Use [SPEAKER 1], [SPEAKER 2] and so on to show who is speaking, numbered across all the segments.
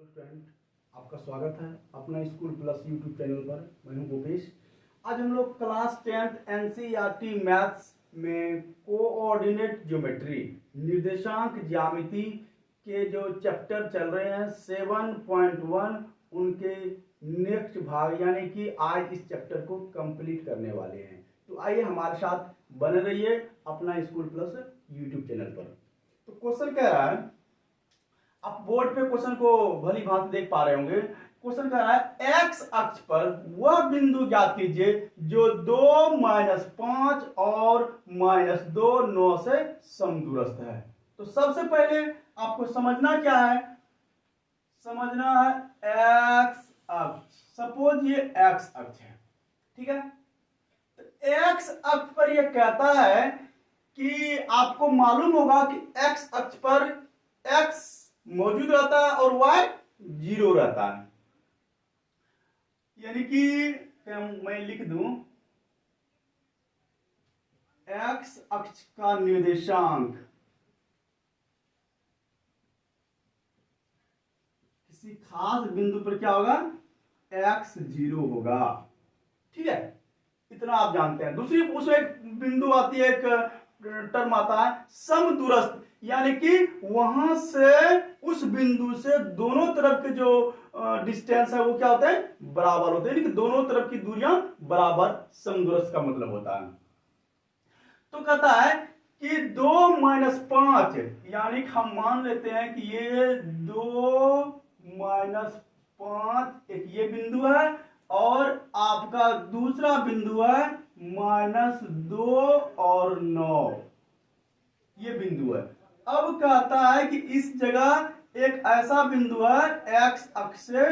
[SPEAKER 1] Hello student, आपका स्वागत है अपना स्कूल प्लस यूट्यूब चैनल पर। मैं हूं भूपेश। आज हम लोग क्लास 10th एनसीईआरटी मैथ्स में कोऑर्डिनेट ज्योमेट्री निर्देशांक ज्यामिति के जो चैप्टर चल रहे हैं 7.1 उनके नेक्स्ट भाग यानी कि आज इस चैप्टर को कंप्लीट करने वाले हैं। तो आइए हमारे साथ बने रहिए अपना स्कूल प्लस यूट्यूब चैनल पर। तो क्वेश्चन कह रहा है, आप बोर्ड पे क्वेश्चन को भली भांति देख पा रहे होंगे। क्वेश्चन कह रहा है एक्स अक्ष पर वह बिंदु ज्ञात कीजिए जो 2 - 5 और -2 9 से समदूरस्थ है। तो सबसे पहले आपको समझना क्या है, समझना है एक्स अक्ष। सपोज ये एक्स अक्ष है, ठीक है। तो एक्स अक्ष पर यह कहता है कि आपको मालूम होगा कि एक्स अक्ष पर एक्स मौजूद रहता है और y 0 रहता है। यानी कि मैं लिख दूं x अक्ष का निर्देशांक किसी खास बिंदु पर क्या होगा, x 0 होगा, ठीक है। इतना आप जानते हैं। दूसरी उसमें एक बिंदु आती है, एक टर्म आता है समदूरस्थ, यानी कि वहां से उस बिंदु से दोनों तरफ के जो डिस्टेंस है वो क्या होते हैं, बराबर होते हैं, यानी कि दोनों तरफ की दूरियां बराबर। समदूरस्थ का मतलब होता है। तो कहता है कि 2 - 5 यानी कि हम मान लेते हैं कि ये 2 - 5 एक ये बिंदु है और आपका दूसरा बिंदु है -2 और 9, ये बिंदु है। अब कहता है कि इस जगह एक ऐसा बिंदु है एक्स अक्ष से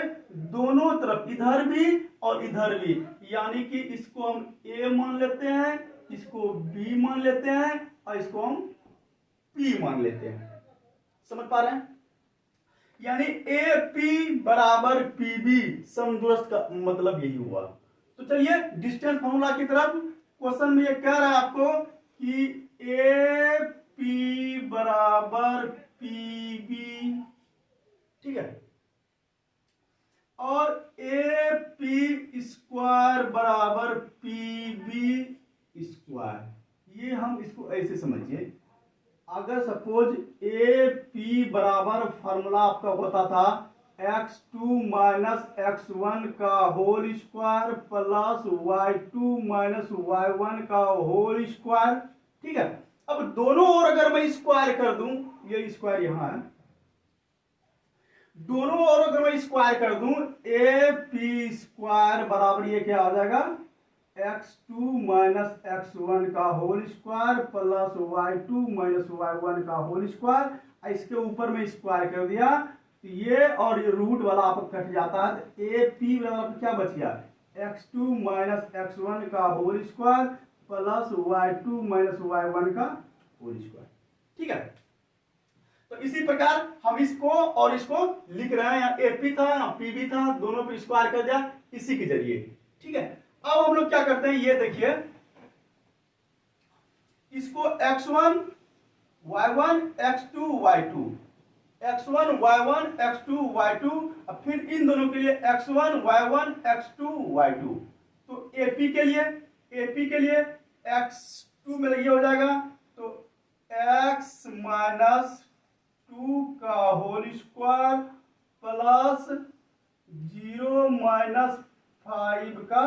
[SPEAKER 1] दोनों तरफ, इधर भी और इधर भी, यानी कि इसको हम ए मान लेते हैं, इसको बी मान लेते हैं और इसको हम पी मान लेते हैं। समझ पा रहे हैं? यानी ए पी बराबर पी बी, समदूरस्थ का मतलब यही हुआ। तो चलिए डिस्टेंस फॉर्मूला की तरफ। क्वेश्चन में ये कह रहा है आपको कि ए पी बराबर पी बी, ठीक है, और ए पी स्क्वायर बराबर पी बी स्क्वायर। ये हम इसको ऐसे समझिए, अगर सपोज ए पी बराबर फॉर्मूला आपका होता था x2 - x1 का whole square plus y2 - y1 का होल स्क्वायर, ठीक है। अब दोनों ओर अगर मैं स्क्वायर कर दूं, ये स्क्वायर यहां है, दोनों ओर अगर मैं स्क्वायर कर दूं ए पी स्क्वायर बराबर ये क्या आ जाएगा, x2 - x1 का whole square plus y2 - y1 का होल स्क्वायर। इसके ऊपर में स्क्वायर कर दिया तो ये और ये रूट वाला आपका कट जाता है, तो ए पी बराबर क्या बच गया, x2 - x1 का whole square plus y2 - y1 का होल स्क्वायर, ठीक है। तो इसी प्रकार हम इसको और इसको लिख रहे हैं, यहाँ एपी था यहाँ पीबी था, दोनों पे स्क्वायर कर दिया इसी के जरिए, ठीक है। अब हम लोग क्या करते हैं, ये देखिए, इसको x1 y1 x2 y2, x1 y1 x2 y2, और फिर इन दोनों के लिए x1 y1 x2 y2। तो एपी के लिए x2 में ये हो जाएगा, तो x - 2 का होल स्क्वायर प्लस 0 - 5 का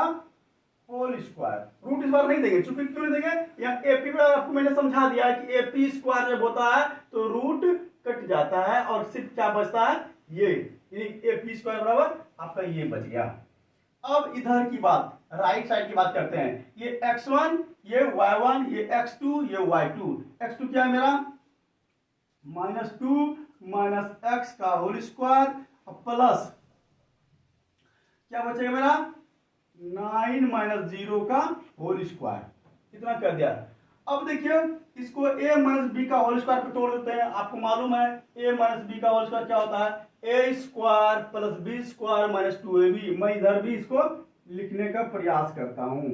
[SPEAKER 1] होल स्क्वायर। रूट इस बार नहीं देंगे, चूंकि क्यों नहीं देंगे, यहाँ एपी पर आपको मैंने समझा दिया है कि एपी स्क्वायर जब होता है तो रूट कट जाता है और सिर्फ क्या बचता है, ये एपी स्क्वायर बराबर आपका ये बच गया। अब इधर की बात, राइट साइड की बात करते हैं। ये x1 ये y1 ये x2 ये y2। x2 क्या है मेरा, -2 - x का होल स्क्वायर प्लस क्या बचेगा मेरा, 9 - 0 का होल स्क्वायर। इतना कर दिया। अब देखिए इसको a - b का होल स्क्वायर पे तोड़ देते हैं। आपको मालूम है a - b का होल स्क्वायर क्या होता है, a square plus b square minus 2ab। मैं इधर भी इसको लिखने का प्रयास करता हूं,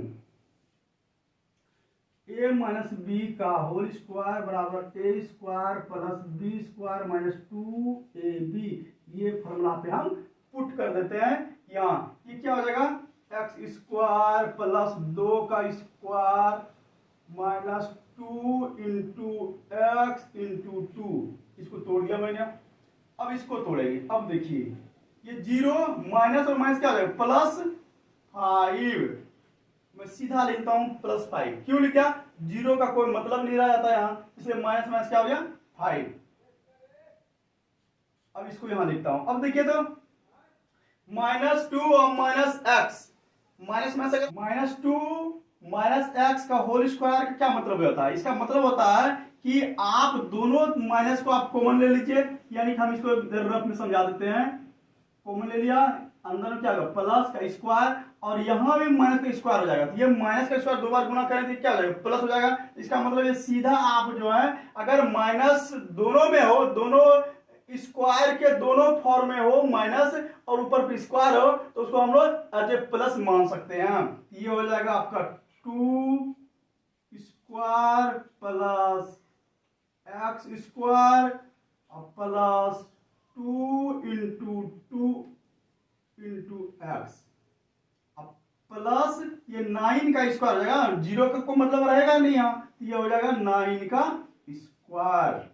[SPEAKER 1] a - b का होल स्क्वायर बराबर a square plus b square minus 2ab। ये फॉर्मूला पे हम पुट कर देते हैं यहाँ। ये क्या हो जाएगा, एक्स स्क्वायर प्लस 2 का square minus 2 into x into 2। इसको तोड़ दिया मैंने, अब इसको तोड़ेंगे। अब देखिए ये 0 माइनस और माइनस क्या हो जाएगा, प्लस 5। मैं सीधा लिखता हूं +5। क्यों लिखा, 0 का कोई मतलब नहीं रह जाता यहां, इसलिए माइनस माइनस क्या हो गया 5। अब इसको यहां लिखता हूं। अब देखिए तो -2 और माइनस एक्स, -2 माइनस एक्स का होल स्क्वायर का क्या मतलब होता है, इसका मतलब होता है कि आप दोनों माइनस को आप कॉमन ले लीजिए, यानी कि हम इसको रफ में समझा देते हैं। कॉमन ले लिया, अंदर में क्या होगा प्लस का स्क्वायर, और यहां भी माइनस का स्क्वायर हो जाएगा। तो ये माइनस का स्क्वायर 2 बार गुना करें तो क्या हो जाएगा, प्लस हो जाएगा। इसका मतलब ये सीधा आप जो है अगर माइनस दोनों में हो, दोनों स्क्वायर के दोनों फॉर्म में हो माइनस और ऊपर पे स्क्वायर हो, तो उसको हम लोग एज ए प्लस मान सकते हैं। ये हो जाएगा आपका 2 square plus x square plus 2 into 2 into x plus ये 9 का स्क्वायर हो जाएगा। 0 का कोई मतलब रहेगा नहीं यहाँ, ये हो जाएगा 9 का स्क्वायर।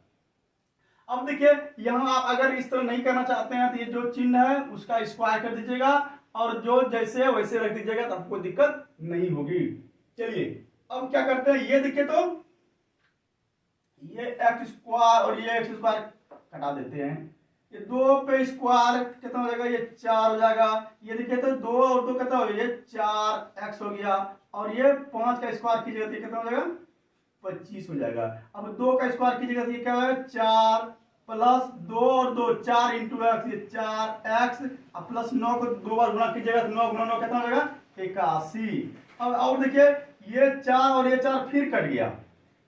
[SPEAKER 1] अब देखिए यहां आप अगर इस तरह नहीं करना चाहते हैं तो ये जो चिन्ह है उसका स्क्वायर कर दीजिएगा, और जो जैसे है वैसे रख दीजिएगा, तो आपको दिक्कत नहीं होगी। चलिए अब क्या करते हैं, ये देखिए तो ये एक्स स्क्वायर और ये एक्स स्क्वायर कटा देते हैं। ये 2 पे स्क्वायर कितना हो जाएगा, ये 4 हो जाएगा। ये देखिए तो 2 और 2 कितना हो गया, ये 4x हो गया, और ये 5 का स्क्वायर कीजिएगा तो कितना हो जाएगा 25 हो जाएगा। अब 2 का स्क्वायर कीजिएगा तो ये क्या होगा 4 प्लस 2 और 2 4 इंटू एक्स, ये 4x प्लस 9 को 2 बार गुना कीजिएगा तो 9 गुना 9 कितना हो जाएगा 81। अब और देखिए ये 4 और ये 4 फिर कट गया,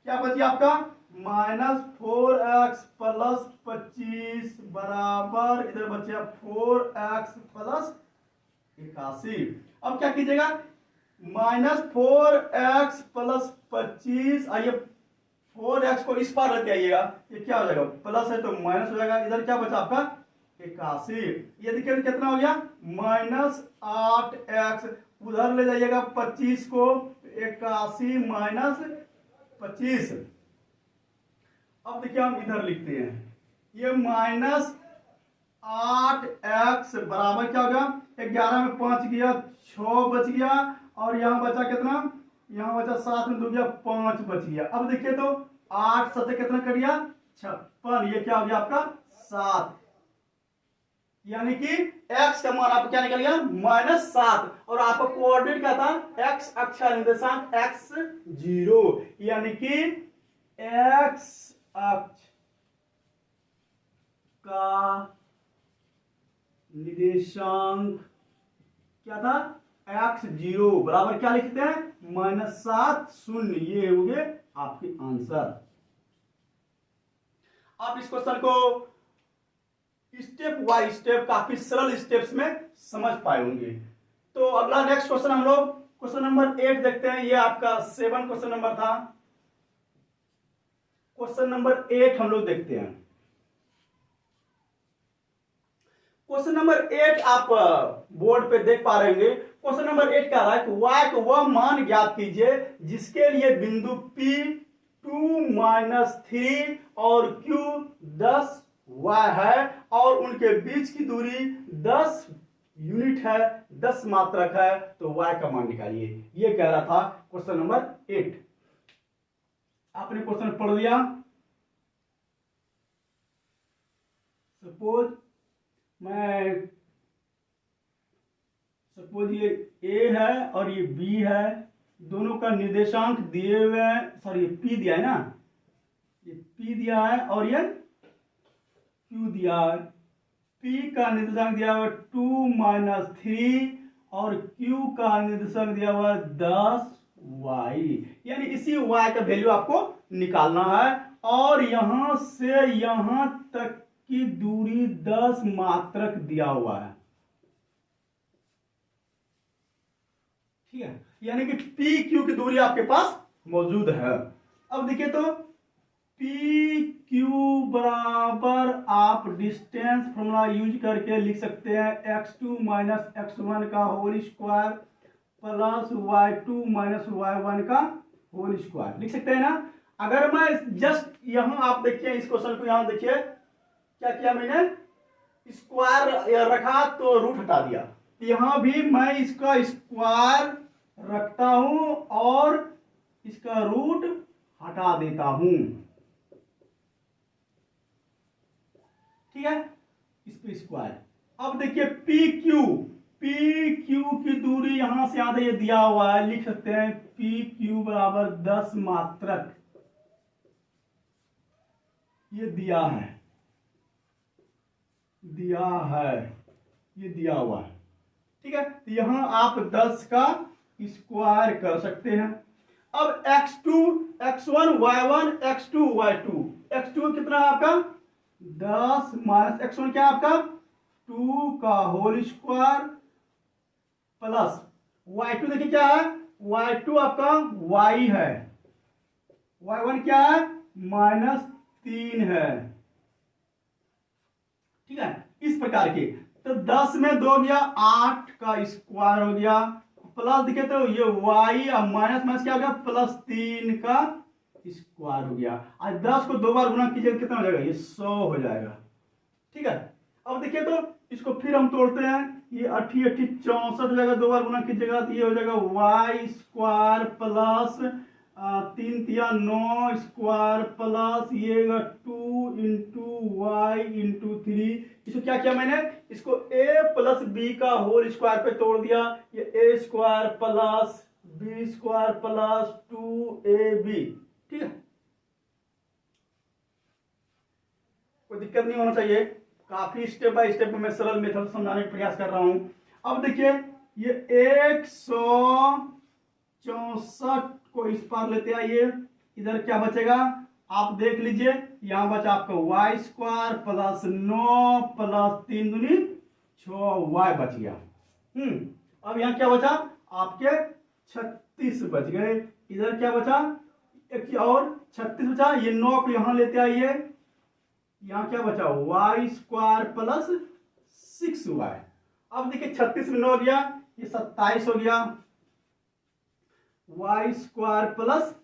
[SPEAKER 1] क्या बची आपका -4x प्लस 25 बराबर इधर बचे 4x प्लस 81। अब क्या कीजिएगा -4x प्लस 25, आइए 4x को इस पार लेके आइएगा, ये क्या हो जाएगा प्लस है तो माइनस हो जाएगा। इधर क्या बचा आपका 81। ये देखिए कितना हो गया -8x, उधर ले जाइएगा 25 को, 81 माइनस 25। अब देखिए हम इधर लिखते हैं, ये -8x बराबर क्या होगा 11 में 5 गया 6 बच गया, और यहां बचा कितना, यहां बचा 7 में 2 गया 5 बच गया। अब देखिए तो 8 7 कितना कर गया 56, ये क्या हो गया आपका 7, यानी कि x का मान आपका क्या निकल गया -7, और आपका कोऑर्डिनेट क्या था x अक्ष का निर्देशांक x0, यानी कि x अक्ष का निर्देशांक क्या था x0 बराबर क्या लिखते हैं -7 0। ये हो गए आपके आंसर। आप इस क्वेश्चन को स्टेप बाय स्टेप काफी सरल स्टेप्स में समझ पाए होंगे। तो अगला नेक्स्ट क्वेश्चन हम लोग क्वेश्चन नंबर 8 देखते हैं। ये आपका 7 क्वेश्चन नंबर था। क्वेश्चन नंबर 8 हम लोग देखते हैं। क्वेश्चन नंबर 8 आप बोर्ड पे देख पा रहे होंगे। क्वेश्चन नंबर 8 कह रहा है कि y को वह मान ज्ञात कीजिए जिसके लिए बिंदु P 2 - 3 और Q 10 y है और उनके बीच की दूरी 10 यूनिट है, 10 मात्रक है, तो y का मान निकालिए। ये कह रहा था क्वेश्चन नंबर 8। आपने क्वेश्चन पढ़ लिया। सपोज ये A है और ये B है, दोनों का निर्देशांक दिए हुए हैं, सॉरी P दिया है ना, ये P दिया है और ये Q दिया है। P का निर्देशांक दिया हुआ 2 - 3 और Q का निर्देशांक दिया हुआ 10 y, यानी इसी y का वैल्यू आपको निकालना है, और यहां से यहां तक की दूरी 10 मात्रक दिया हुआ है। ठीक है, यानी कि पी क्यू की दूरी आपके पास मौजूद है। अब देखिए तो पी क्यू बराबर आप डिस्टेंस फॉर्मूला यूज करके लिख सकते हैं x2 माइनस x1 का whole square plus y2 minus y1 का होल स्क्वायर लिख सकते हैं ना। अगर मैं जस्ट यहां आप देखिए इस क्वेश्चन को, यहां देखिए क्या किया मैंने, स्क्वायर रखा तो रूट हटा दिया। यहां भी मैं इसका स्क्वायर रखता हूं और इसका रूट हटा देता हूं, ठीक है, इस पे स्क्वायर। अब देखिए पी क्यू की दूरी यहां से यहां ये दिया हुआ है, लिख सकते हैं पी क्यू बराबर 10 मात्रक, ये दिया है ये दिया हुआ है, ठीक है। तो यहां आप 10 का स्क्वायर कर सकते हैं। अब x2 x1 y1 x2 y2, x2 कितना है आपका 10 माइनस x1 क्या है आपका 2 का होल स्क्वायर प्लस y2 देखिए क्या है, y2 आपका y है, y1 क्या है -3 है, ठीक है। इस प्रकार के तो 10 में 2 गया 8 का स्क्वायर हो गया, प्लस दिखे तो ये y माइनस माइनस क्या हो गया +3 का स्क्वायर हो गया। आज 10 को 2 बार गुना कीजिए कितना हो जाएगा, ये 100 हो जाएगा, ठीक है। अब देखिए तो इसको फिर हम तोड़ते हैं, ये 8 8 64 हो जाएगा, 2 बार गुना कीजिएगा तो ये हो जाएगा y स्क्वायर प्लस 3 तिया 9 स्क्वायर प्लस ये 2 इंटू वाई इंटू 3। इसको क्या किया मैंने, इसको a प्लस बी का होल स्क्वायर पे तोड़ दिया, ये a square plus b square plus 2ab, ठीक है। कोई दिक्कत नहीं होना चाहिए, काफी स्टेप बाय स्टेप में मैं सरल मेथड समझाने का प्रयास कर रहा हूं। अब देखिए ये 164 को इस पार लेते आइए, इधर क्या बचेगा आप देख लीजिए, यहां बचा आपका y स्क्वायर प्लस 9 प्लस 3 दूनी 6y बच गया। अब यहां क्या बचा आपके 36 बच गए, इधर क्या बचा एक और 36 बचा, ये 9 को यहां लेते आइए, यहां क्या बचा y स्क्वायर प्लस 6y। अब देखिए 36 में 9 गया, ये 27 हो गया, y स्क्वायर प्लस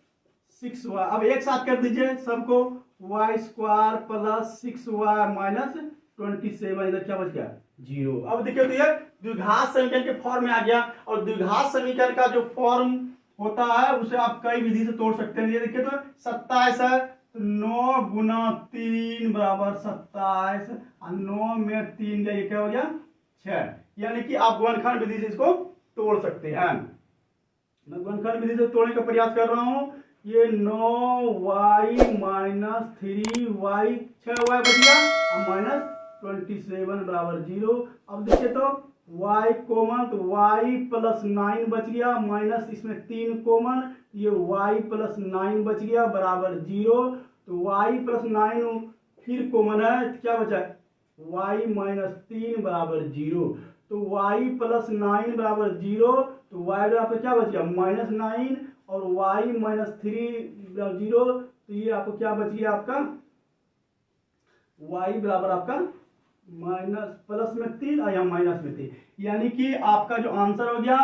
[SPEAKER 1] 6y। अब एक साथ कर दीजिए सबको, y square plus 6y minus 27, इधर क्या बच गया 0। अब देखिए तो ये द्विघात समीकरण के फॉर्म में आ गया, और द्विघात समीकरण का जो फॉर्म होता है उसे आप कई विधि से तोड़ सकते हैं। ये देखिए तो 27 है तो 9 गुना 3 बराबर 27, और 9 में 3 का ये क्या हो गया 6, यानी कि आप गुणनखंड विधि से इसको तोड़ सकते हैं। मैं गुणनखंड विधि से तोड़ने का प्रयास कर रहा हूं, ये 9y माइनस 3y 6y बच गया और माइनस 27 बराबर 0। अब देखिए तो y कॉमन तो y प्लस 9 बच गया, माइनस इसमें 3 कॉमन, ये y प्लस 9 बच गया बराबर 0। तो y प्लस 9 फिर कॉमन है, क्या बचा y माइनस 3 बराबर 0। तो y प्लस 9 बराबर 0, तो y बराबर क्या बच गया -9 और y माइनस 3 बराबर 0, तो ये आपको क्या बच गया आपका y बराबर आपका माइनस प्लस में 3 और यहाँ माइनस में 3, यानी कि आपका जो आंसर हो गया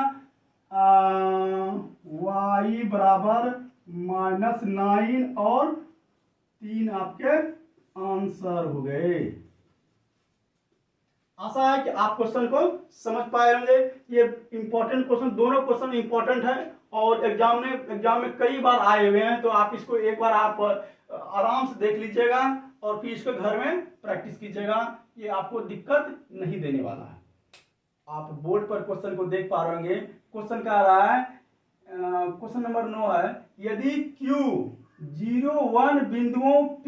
[SPEAKER 1] y बराबर -9 और 3 आपके आंसर हो गए। आशा है कि आप क्वेश्चन को समझ पाए होंगे। ये इंपॉर्टेंट क्वेश्चन, दोनों क्वेश्चन इंपॉर्टेंट है और एग्जाम में कई बार आए हुए हैं, तो आप इसको एक बार आप आराम से देख लीजिएगा और फिर इसको घर में प्रैक्टिस कीजिएगा, ये आपको दिक्कत नहीं देने वाला है। आप बोर्ड पर क्वेश्चन को देख पा रहे होंगे, क्वेश्चन क्या आ रहा है, क्वेश्चन नंबर 9 है, यदि Q 0 1 बिंदुओं P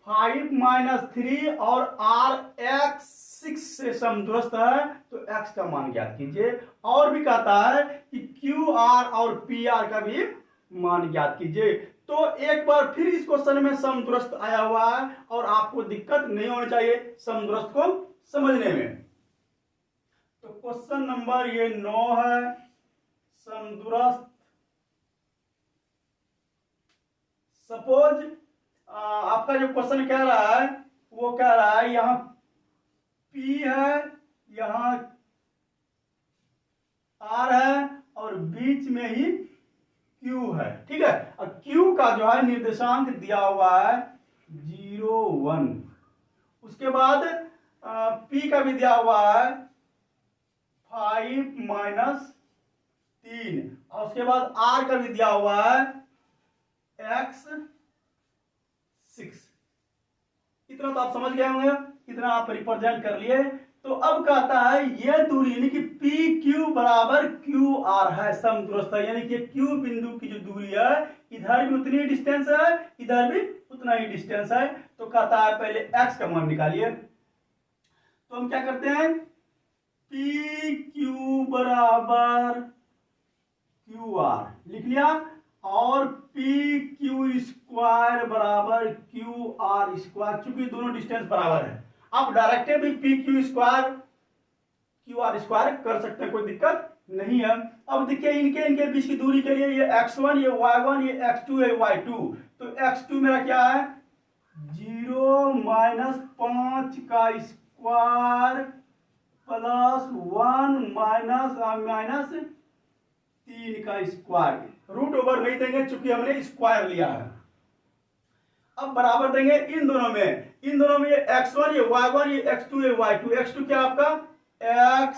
[SPEAKER 1] 5 - 3 और R x 6 से समदूरस्थ है तो x का मान ज्ञात कीजिए। और भी कहता है कि QR और PR का भी मान ज्ञात कीजिए। तो एक बार फिर इस क्वेश्चन में समदूरस्थ आया हुआ है और आपको दिक्कत नहीं होनी चाहिए समदूरस्थ को समझने में। तो क्वेश्चन नंबर ये 9 है, समदूरस्थ। सपोज आपका जो क्वेश्चन कह रहा है वो कह रहा है यहाँ P है, यहाँ R है और बीच में ही Q है। ठीक है, और Q का जो है निर्देशांक दिया हुआ है 0 1। उसके बाद P का भी दिया हुआ है 5 -3 और उसके बाद R का भी दिया हुआ है x 6। इतना तो आप समझ गए होंगे, इतना आप रिप्रेजेंट कर लिए। तो अब कहता है ये दूरी यानी कि पी क्यू बराबर क्यू आर है, समदूरस्थ है, यानी कि क्यू बिंदु की जो दूरी है इधर भी उतनी डिस्टेंस है, इधर भी उतना ही डिस्टेंस है। तो कहता है पहले एक्स का मान निकालिए। तो हम क्या करते हैं, पी क्यू बराबर क्यू आर लिख लिया और पी क्यू स्क्वायर बराबर क्यू आर स्क्वायर, चूंकि दोनों डिस्टेंस बराबर है आप डायरेक्ट भी P Q square Q R square कर सकते हैं, कोई दिक्कत नहीं है। अब देखिए इनके बीच की दूरी के लिए ये x1 ये y1 ये x2 ये y2, तो x2 मेरा क्या है 0 -5 का स्क्वायर प्लस 1 माइनस 3 का स्क्वायर, रूट ओवर नहीं देंगे चूंकि हमने स्क्वायर लिया है। अब बराबर देंगे इन दोनों में ये x1 ये y1 ये x2 ये y2। x2 क्या आपका x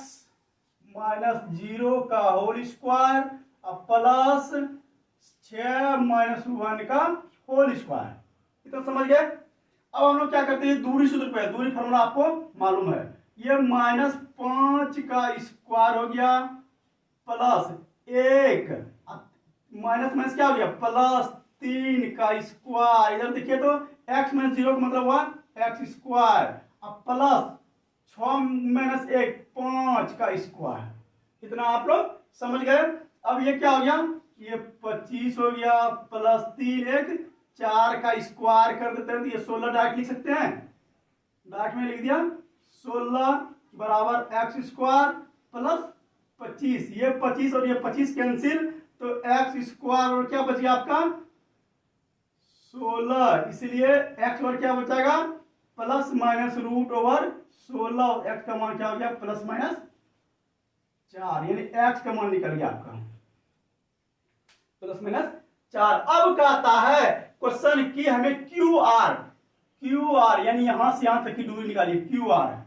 [SPEAKER 1] -0 का होल स्क्वायर प्लस 6 -1 का होल स्क्वायर। इतना समझ गए। अब हम लोग क्या करते हैं, दूरी सूत्र पे, दूरी फॉर्मूला आपको मालूम है, ये -5 का स्क्वायर हो गया प्लस 1 माइनस क्या हो गया प्लस 3 का स्क्वायर। इधर देखिए तो x -0 का मतलब हुआ x स्क्वायर अब प्लस 6 - 1 5 का स्क्वायर। इतना आप लोग समझ गए। अब ये क्या हो गया, ये 25 हो गया प्लस 3 1 4 का स्क्वायर कर देते हैं तो ये 16 डायरेक्ट लिख सकते हैं, डायरेक्ट में लिख दिया 16 बराबर x स्क्वायर प्लस 25। ये 25 और ये 25 कैंसिल तो x स्क्वायर और क्या बच गया आपका 16, इसलिए x और क्या बचाएगा प्लस माइनस रूट ओवर 16 और x का मान क्या हो गया प्लस माइनस 4, यानी x का मान निकल गया आपका प्लस माइनस 4। अब कहता है क्वेश्चन की हमें क्यू आर यानी यहां से यहां तक की दूरी निकालिए, क्यू आर।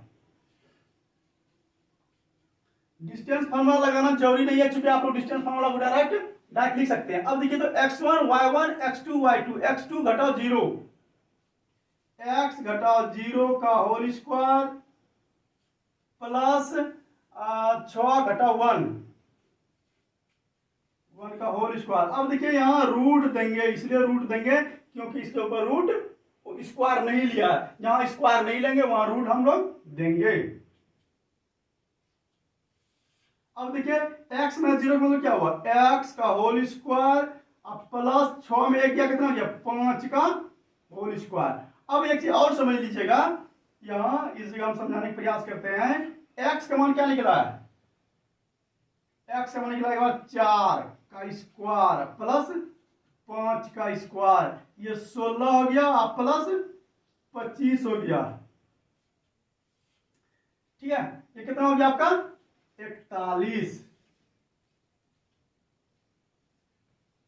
[SPEAKER 1] डिस्टेंस फार्मूला लगाना जरूरी नहीं है चूंकि आप लोग डिस्टेंस फार्मूला को डायरेक्ट लिख सकते हैं। अब देखिए तो x1 y1 x2 y2, x2 घटाओ 0 x घटाओ 0 का होल स्क्वायर प्लस 6 घटाओ 1 का होल स्क्वायर। अब देखिए यहां रूट देंगे, इसलिए रूट देंगे क्योंकि इसके ऊपर रूट स्क्वायर नहीं लिया है, जहां स्क्वायर नहीं लेंगे वहां रूट हम लोग देंगे। अब देखिए x -0 का मतलब क्या हुआ x का होल स्क्वायर प्लस 6 में 1 कितना हो गया 5 का होल स्क्वायर। अब एक चीज और समझ लीजिएगा, यहां इस जगह हम समझाने का प्रयास करते हैं, x का मान क्या निकला है, x का मान निकला 4 का स्क्वायर प्लस 5 का स्क्वायर, ये 16 हो गया प्लस 25 हो गया। ठीक है, ये कितना हो गया आपका 41।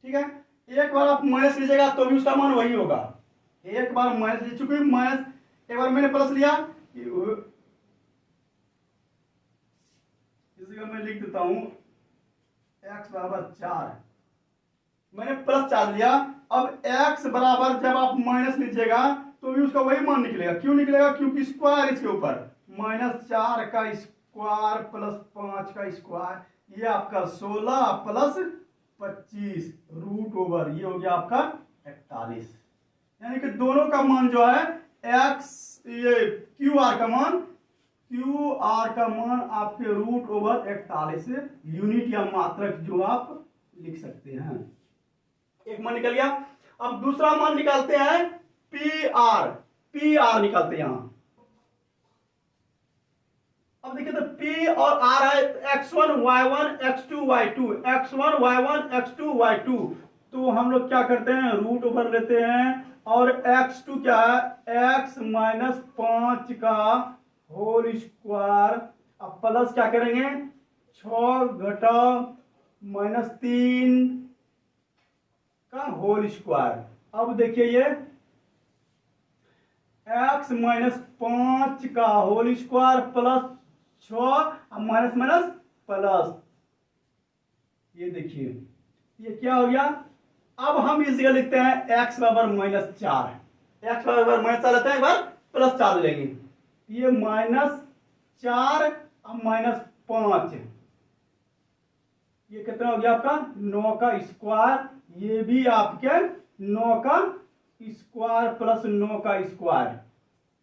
[SPEAKER 1] ठीक है, एक बार आप माइनस लीजिएगा तो भी उसका मान वही होगा, एक बार माइनस लीजिए, चूंकि माइनस एक बार मैंने प्लस लिया, इस जगह मैं लिख देता हूं x बराबर 4, मैंने प्लस 4 लिया। अब x बराबर जब आप माइनस लीजिएगा तो भी उसका वही मान निकलेगा, क्यों निकलेगा क्योंकि स्क्वायर इसके ऊपर -4 का स्क्वायर प्लस 5 का स्क्वायर, ये आपका 16 प्लस 25 रूट ओवर ये हो गया आपका 41। यानी कि दोनों का मान जो है x ये क्यू आर का मान आपके रूट ओवर 41 यूनिट या मात्रक जो आप लिख सकते हैं। एक मान निकल गया। अब दूसरा मान निकालते हैं पी आर निकालते हैं यहां। अब देखिए तो P और R है x1 y1 x2 y2, x1 y1 x2 y2, तो हम लोग क्या करते हैं, रूट ओवर लेते हैं, और x2 क्या है, x माइनस 5 का होल स्क्वायर, अब प्लस क्या करेंगे 6 घटा माइनस 3 का होल स्क्वायर। अब देखिए ये x माइनस 5 का whole square plus 6 minus minus plus, ये देखिए ये क्या हो गया। अब हम इस जगह लिखते हैं x बराबर माइनस 4, x बराबर माइनस 4 लेते हैं, एक बार प्लस 4 लेंगे, ये माइनस 4 अब माइनस 5, ये कितना हो गया आपका 9 का स्क्वायर, ये भी आपके 9 का स्क्वायर प्लस 9 का स्क्वायर,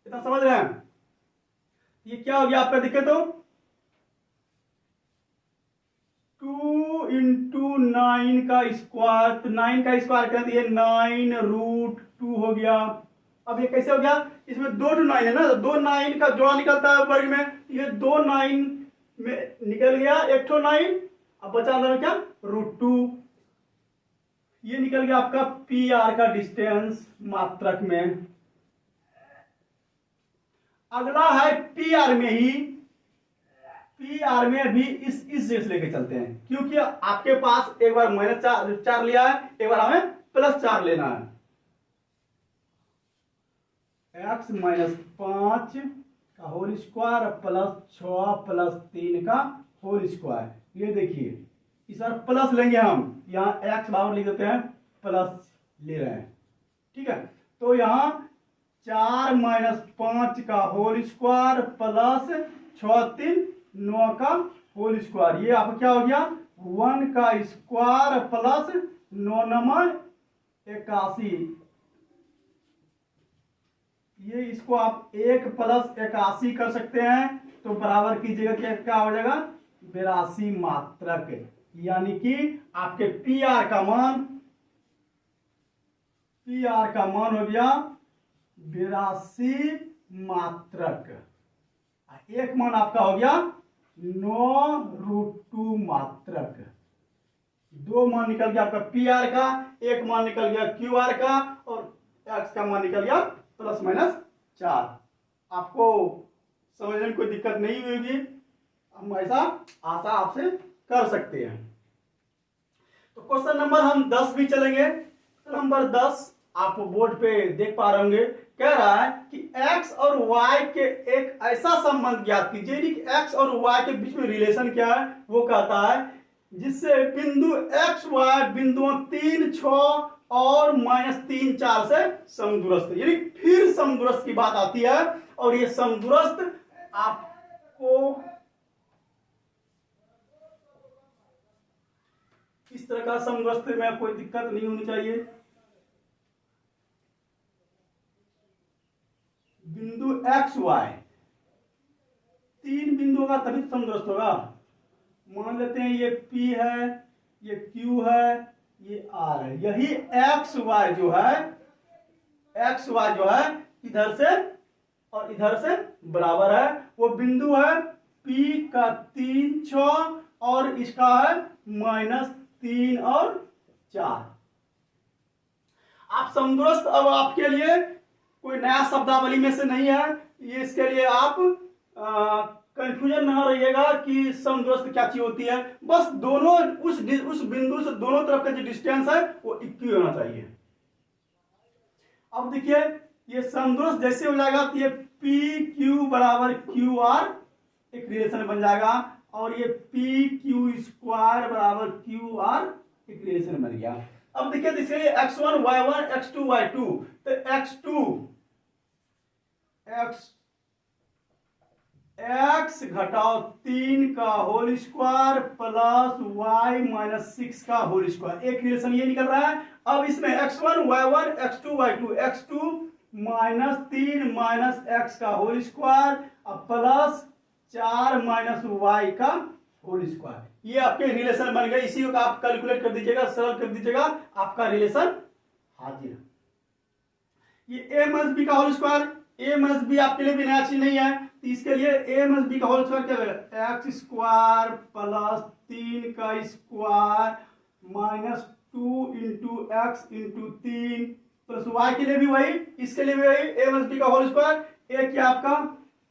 [SPEAKER 1] इतना समझ रहे हैं। ये क्या हो गया आपका, देखिए तो 2 इंटू 9 का स्क्वायर, तो 9 का स्क्वायर कर दिए 9 रूट 2 हो गया। अब ये कैसे हो गया, इसमें 2 to 9 है ना, 2 9 का जोड़ा निकलता है वर्ग में, ये 2 9 में निकल गया, एक तो 9, अब बचा अंदर क्या रूट 2, ये निकल गया आपका पी आर का डिस्टेंस मात्रक में। अगला है पी आर में ही, पी आर में भी इस जैसे लेके चलते हैं, क्योंकि आपके पास एक बार माइनस 4 लिया है, एक बार हमें प्लस 4 लेना है। x माइनस 5 का होल स्क्वायर प्लस 6 प्लस 3 का होल स्क्वायर, ये देखिए इस बार प्लस लेंगे हम, यहाँ x बराबर लिख देते हैं, प्लस ले रहे हैं, ठीक है। तो यहाँ 4 माइनस 5 का होल स्क्वायर प्लस 6 3 9 का होल स्क्वायर, ये आपका क्या हो गया 1 का स्क्वायर प्लस 9 नंबर 81, ये इसको आप 1 प्लस 81 कर सकते हैं, तो बराबर कीजिएगा क्या हो जाएगा 82 मात्रक, यानी कि आपके पी आर का मान हो गया 82 मात्रक, एक मान आपका हो गया 9 रूट 2 मात्रक, 2 मान निकल गया आपका पी आर का, एक मान निकल गया क्यू आर का, और एक्स का मान निकल गया प्लस माइनस 4। आपको समझने में कोई दिक्कत नहीं होगी, हम ऐसा आशा आपसे कर सकते हैं। तो क्वेश्चन नंबर हम 10 भी चलेंगे। नंबर 10 आप बोर्ड पे देख पा रहे होंगे, कह रहा है कि x और y के एक ऐसा संबंध ज्ञात कीजिए कि x और y के बीच में रिलेशन क्या है, वो कहता है जिससे बिंदु x y बिंदुओं 3 6 और -3 4 से समदूरस्थ, यानी फिर समदूरस्थ की बात आती है, और ये समदूरस्थ आपको इस तरह का समदूरस्थ में कोई दिक्कत नहीं होनी चाहिए। बिंदु एक्स वाई 3 बिंदुओं का तभी समदूरस्थ होगा। मान लेते हैं ये P है, ये Q है, ये R है, यही एक्स वाई जो है इधर से और इधर से बराबर है, वो बिंदु है P का 3 6 और इसका है -3 और 4। आप समदूरस्थ अब आपके लिए कोई नया शब्दावली में से नहीं है, ये इसके लिए आप कंफ्यूजन ना रहिएगा कि समदूरस्थ क्या चीज होती है, बस दोनों उस बिंदु से दोनों तरफ का जो डिस्टेंस है वो इक्वल होना चाहिए। अब देखिए ये समदूरस्थ जैसे हो जाएगा तो ये पी क्यू बराबर क्यू आर एक रिलेशन बन जाएगा, और ये पी क्यू स्क्वायर बराबर क्यू आर एक रिलेशन बन गया। अब देखिए इसके x1 y1 x2 y2, तो x घटाओ 3 का होल स्क्वायर प्लस y -6 का होल स्क्वायर, एक रिलेशन ये निकल रहा है। अब इसमें x1 y1 x2 y2, x2 -3 - x का होल स्क्वायर अब प्लस 4 - y का होल स्क्वायर, ये आपके रिलेशन बन गए। इसी को आप कैलकुलेट कर दीजिएगा, सरल कर दीजिएगा, आपका रिलेशन हाजिर। ये a - b का होल स्क्वायर, a - b आपके लिए भी नया चीज नहीं है, तो इसके लिए a - b का होल स्क्वायर क्या है, x स्क्वायर प्लस 3 का square 2 into x into 3 plus y के लिए भी वही, इसके लिए भी वही, ए माइनस बी का होल स्क्वायर, ए क्या आपका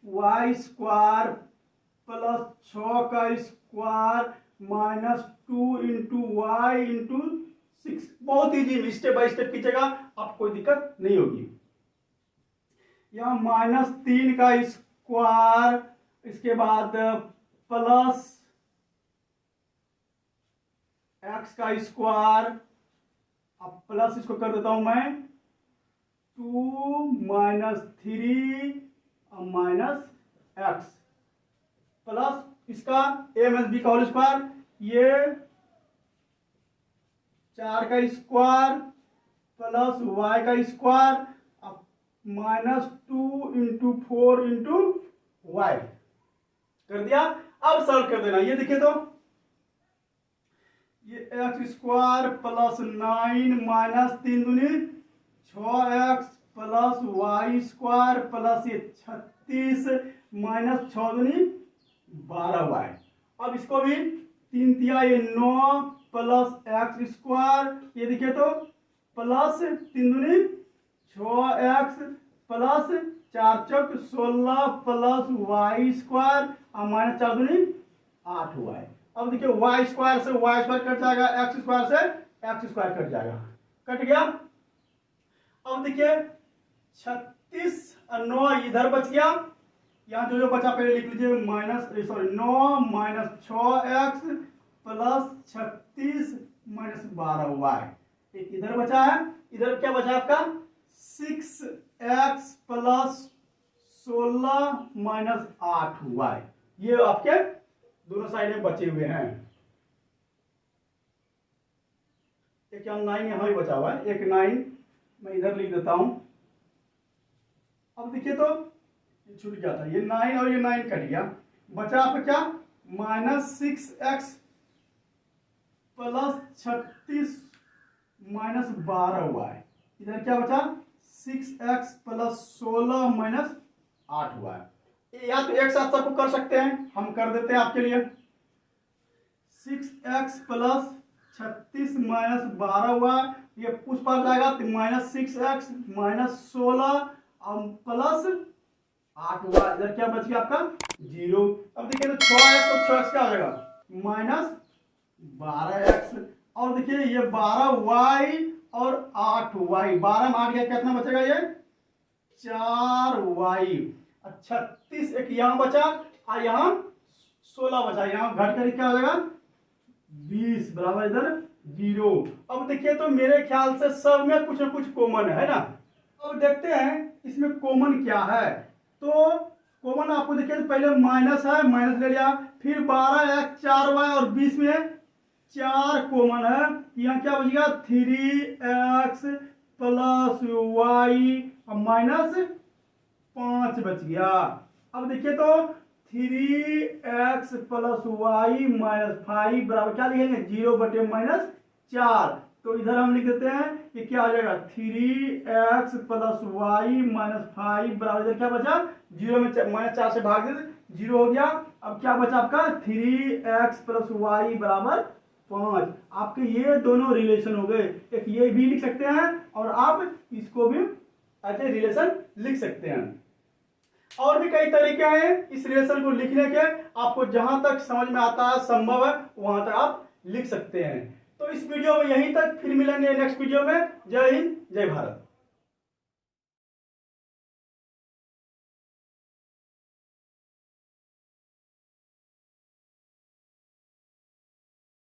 [SPEAKER 1] वाई स्क्वायर प्लस 6 का square minus 2 into y into 6। बहुत इजी, स्टेप बाय स्टेप कीजिएगा, आपको कोई दिक्कत नहीं होगी। यहाँ माइनस 3 का स्क्वायर, इसके बाद प्लस एक्स का स्क्वायर, अब प्लस इसको कर देता हूं मैं 2 माइनस 3 माइनस एक्स प्लस इसका ए माइनस बी का होल स्क्वायर, ये 4 का स्क्वायर प्लस वाई का स्क्वायर, अब माइनस 2 इंटू 4 इंटू वाई कर दिया। अब सॉल्व कर देना, ये देखिए तो ये एक्स स्क्वायर प्लस 9 माइनस 3 दूनी 6x plus Y square plus ये 36 माइनस 6 दूनी 12y। अब इसको भी 3 दिया, ये 9 प्लस एक्स स्क्वायर, ये देखिए तो प्लस 3 दूनी 6x प्लस 4 चौक 16 प्लस वाई स्क्वायर और माइनस 4 दूनी 8y। अब देखिए वाई स्क्वायर से वाई स्क्वायर कट जाएगा, एक्स स्क्वायर से एक्स स्क्वायर कट जाएगा, कट गया। अब देखिए 36 और 9 इधर बच गया, यहाँ जो बचा पहले लिख लीजिए, minus sorry 9 minus 6x plus 36 minus 12y। एक इधर बचा है, इधर क्या बचा आपका 6x प्लस 16 माइनस 8y। ये आपके दोनों साइड में बचे हुए हैं। एक 9 यहां भी बचा हुआ है, एक 9 मैं इधर लिख देता हूं। अब देखिए तो ये छूट गया था, ये 9 और ये 9 कट गया, बचा आपका क्या minus 6x plus 36 minus 12y। इधर क्या बचा 6x प्लस 16 माइनस 8y। या तो एक साथ सबको कर सकते हैं, हम कर देते हैं आपके लिए। 6x प्लस 36 माइनस 12y, ये उस पार जाएगा तो माइनस 6x माइनस 16 और प्लस 8y। इधर क्या बच गया आपका 0। अब देखिए तो 6x तो 6x क्या हो जाएगा माइनस 12x, और देखिए ये 12y और 8y, 12 में 8 गया, कितना बचेगा ये 4y। 36 एक यहां बचा और यहां 16 बचा, यहां घट कर क्या हो जाएगा 20 बराबर इधर 0। अब देखिए तो मेरे ख्याल से सब में कुछ ना कुछ कॉमन है ना। अब देखते हैं इसमें कॉमन क्या है। तो कॉमन आपको देखिए तो पहले माइनस है, माइनस ले लिया, फिर 12x 4y और 20 में 4 कॉमन है, यहाँ क्या बच गया 3x प्लस y और माइनस 5 बच गया। अब देखिए तो 3x प्लस वाई माइनस 5 बराबर क्या लिखेंगे 0 बटे माइनस 4। तो इधर हम लिख देते हैं कि क्या हो जाएगा 3x प्लस वाई माइनस 5 बराबर इधर क्या बचा 0 में माइनस 4 से भाग दे 0 हो गया। अब क्या बचा आपका 3x प्लस वाई बराबर 5। आपके ये दोनों रिलेशन हो गए, एक ये भी लिख सकते हैं और आप इसको भी ऐसे रिलेशन लिख सकते हैं। और भी कई तरीके हैं इस रिलेशन को लिखने के, आपको जहां तक समझ में आता है संभव है वहां तक आप लिख सकते हैं। तो इस वीडियो में यहीं तक, फिर मिलेंगे नेक्स्ट वीडियो में। जय हिंद जय भारत।